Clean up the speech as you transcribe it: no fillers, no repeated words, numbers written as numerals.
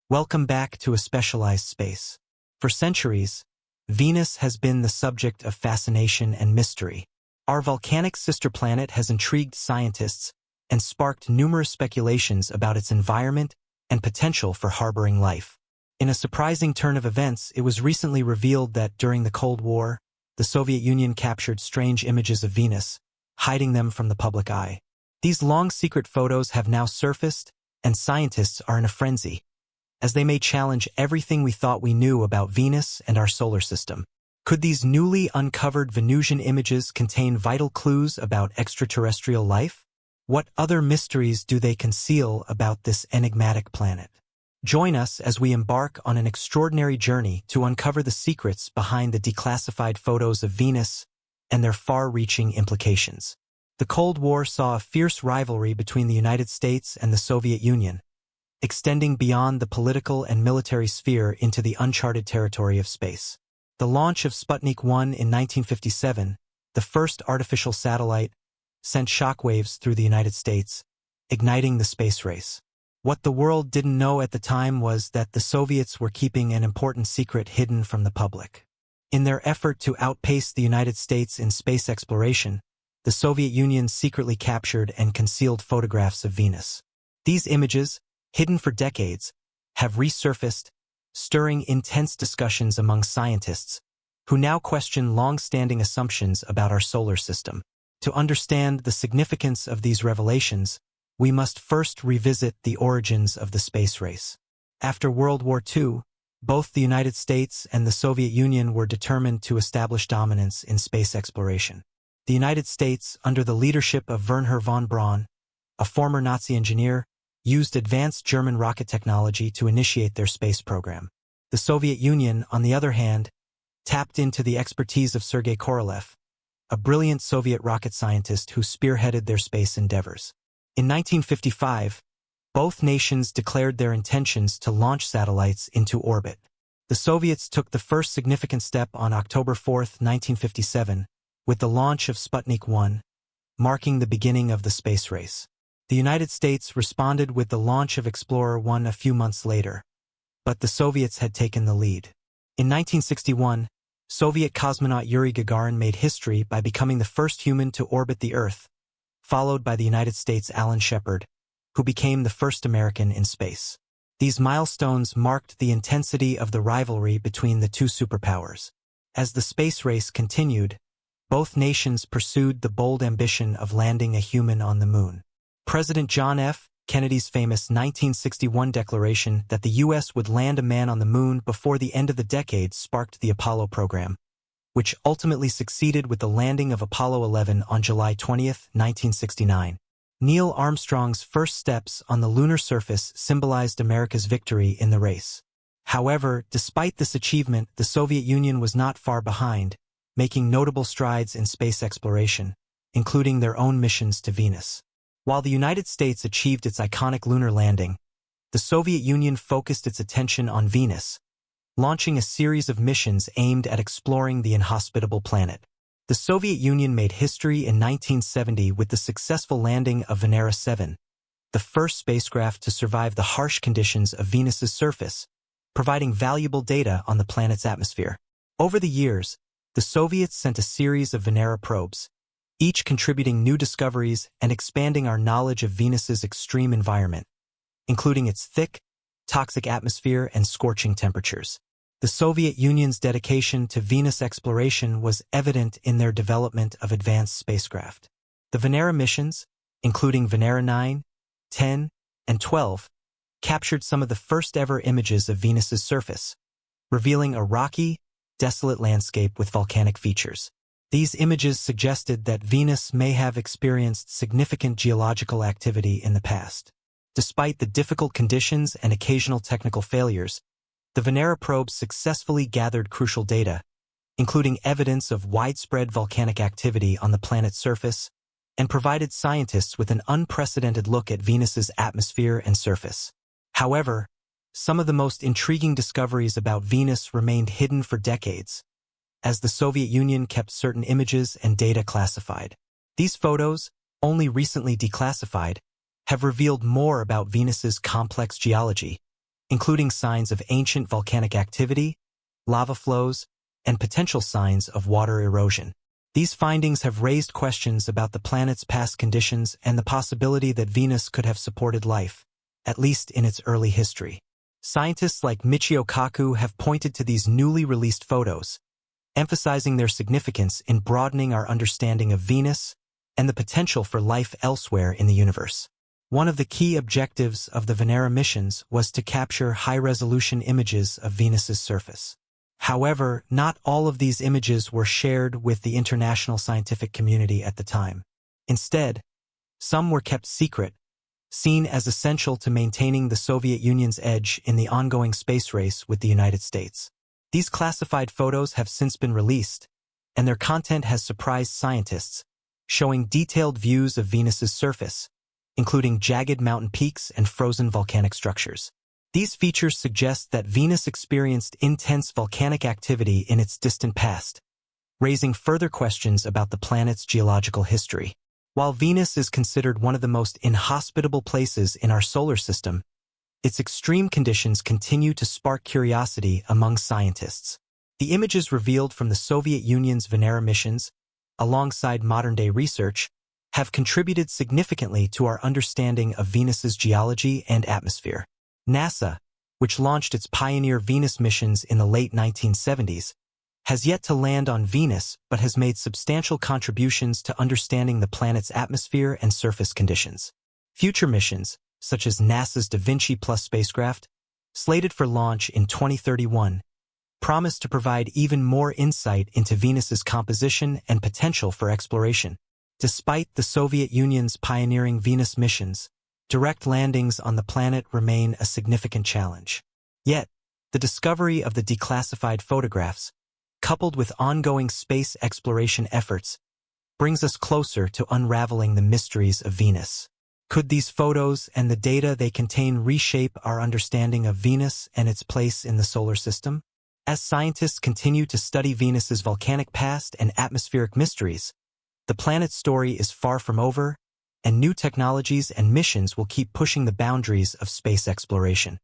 Welcome back to a specialized space. For centuries, Venus has been the subject of fascination and mystery. Our volcanic sister planet has intrigued scientists and sparked numerous speculations about its environment and potential for harboring life. In a surprising turn of events, it was recently revealed that during the Cold War, the Soviet Union captured strange images of Venus, hiding them from the public eye. These long-secret photos have now surfaced, and scientists are in a frenzy, as they may challenge everything we thought we knew about Venus and our solar system. Could these newly uncovered Venusian images contain vital clues about extraterrestrial life? What other mysteries do they conceal about this enigmatic planet? Join us as we embark on an extraordinary journey to uncover the secrets behind the declassified photos of Venus and their far-reaching implications. The Cold War saw a fierce rivalry between the United States and the Soviet Union, extending beyond the political and military sphere into the uncharted territory of space. The launch of Sputnik 1 in 1957, the first artificial satellite, sent shockwaves through the United States, igniting the space race. What the world didn't know at the time was that the Soviets were keeping an important secret hidden from the public. In their effort to outpace the United States in space exploration, the Soviet Union secretly captured and concealed photographs of Venus. These images, hidden for decades, have resurfaced, stirring intense discussions among scientists, who now question long-standing assumptions about our solar system. To understand the significance of these revelations, we must first revisit the origins of the space race. After World War II, both the United States and the Soviet Union were determined to establish dominance in space exploration. The United States, under the leadership of Wernher von Braun, a former Nazi engineer, used advanced German rocket technology to initiate their space program. The Soviet Union, on the other hand, tapped into the expertise of Sergei Korolev, a brilliant Soviet rocket scientist who spearheaded their space endeavors. In 1955, both nations declared their intentions to launch satellites into orbit. The Soviets took the first significant step on October 4, 1957, with the launch of Sputnik 1, marking the beginning of the space race. The United States responded with the launch of Explorer 1 a few months later, but the Soviets had taken the lead. In 1961, Soviet cosmonaut Yuri Gagarin made history by becoming the first human to orbit the Earth, followed by the United States' Alan Shepard, who became the first American in space. These milestones marked the intensity of the rivalry between the two superpowers. As the space race continued, both nations pursued the bold ambition of landing a human on the moon. President John F. Kennedy's famous 1961 declaration that the U.S. would land a man on the moon before the end of the decade sparked the Apollo program, which ultimately succeeded with the landing of Apollo 11 on July 20, 1969. Neil Armstrong's first steps on the lunar surface symbolized America's victory in the race. However, despite this achievement, the Soviet Union was not far behind, making notable strides in space exploration, including their own missions to Venus. While the United States achieved its iconic lunar landing, the Soviet Union focused its attention on Venus, launching a series of missions aimed at exploring the inhospitable planet. The Soviet Union made history in 1970 with the successful landing of Venera 7, the first spacecraft to survive the harsh conditions of Venus's surface, providing valuable data on the planet's atmosphere. Over the years, the Soviets sent a series of Venera probes, each contributing new discoveries and expanding our knowledge of Venus's extreme environment, including its thick, toxic atmosphere and scorching temperatures. The Soviet Union's dedication to Venus exploration was evident in their development of advanced spacecraft. The Venera missions, including Venera 9, 10, and 12, captured some of the first-ever images of Venus's surface, revealing a rocky, desolate landscape with volcanic features. These images suggested that Venus may have experienced significant geological activity in the past. Despite the difficult conditions and occasional technical failures, the Venera probes successfully gathered crucial data, including evidence of widespread volcanic activity on the planet's surface, and provided scientists with an unprecedented look at Venus's atmosphere and surface. However, some of the most intriguing discoveries about Venus remained hidden for decades, as the Soviet Union kept certain images and data classified. These photos, only recently declassified, have revealed more about Venus's complex geology, including signs of ancient volcanic activity, lava flows, and potential signs of water erosion. These findings have raised questions about the planet's past conditions and the possibility that Venus could have supported life, at least in its early history. Scientists like Michio Kaku have pointed to these newly released photos, emphasizing their significance in broadening our understanding of Venus and the potential for life elsewhere in the universe. One of the key objectives of the Venera missions was to capture high-resolution images of Venus's surface. However, not all of these images were shared with the international scientific community at the time. Instead, some were kept secret, seen as essential to maintaining the Soviet Union's edge in the ongoing space race with the United States. These classified photos have since been released, and their content has surprised scientists, showing detailed views of Venus's surface, including jagged mountain peaks and frozen volcanic structures. These features suggest that Venus experienced intense volcanic activity in its distant past, raising further questions about the planet's geological history. While Venus is considered one of the most inhospitable places in our solar system, its extreme conditions continue to spark curiosity among scientists. The images revealed from the Soviet Union's Venera missions, alongside modern-day research, have contributed significantly to our understanding of Venus's geology and atmosphere. NASA, which launched its Pioneer Venus missions in the late 1970s, has yet to land on Venus but has made substantial contributions to understanding the planet's atmosphere and surface conditions. Future missions, such as NASA's Da Vinci Plus spacecraft, slated for launch in 2031, promise to provide even more insight into Venus's composition and potential for exploration. Despite the Soviet Union's pioneering Venus missions, direct landings on the planet remain a significant challenge. Yet, the discovery of the declassified photographs, coupled with ongoing space exploration efforts, brings us closer to unraveling the mysteries of Venus. Could these photos and the data they contain reshape our understanding of Venus and its place in the solar system? As scientists continue to study Venus's volcanic past and atmospheric mysteries, the planet's story is far from over, and new technologies and missions will keep pushing the boundaries of space exploration.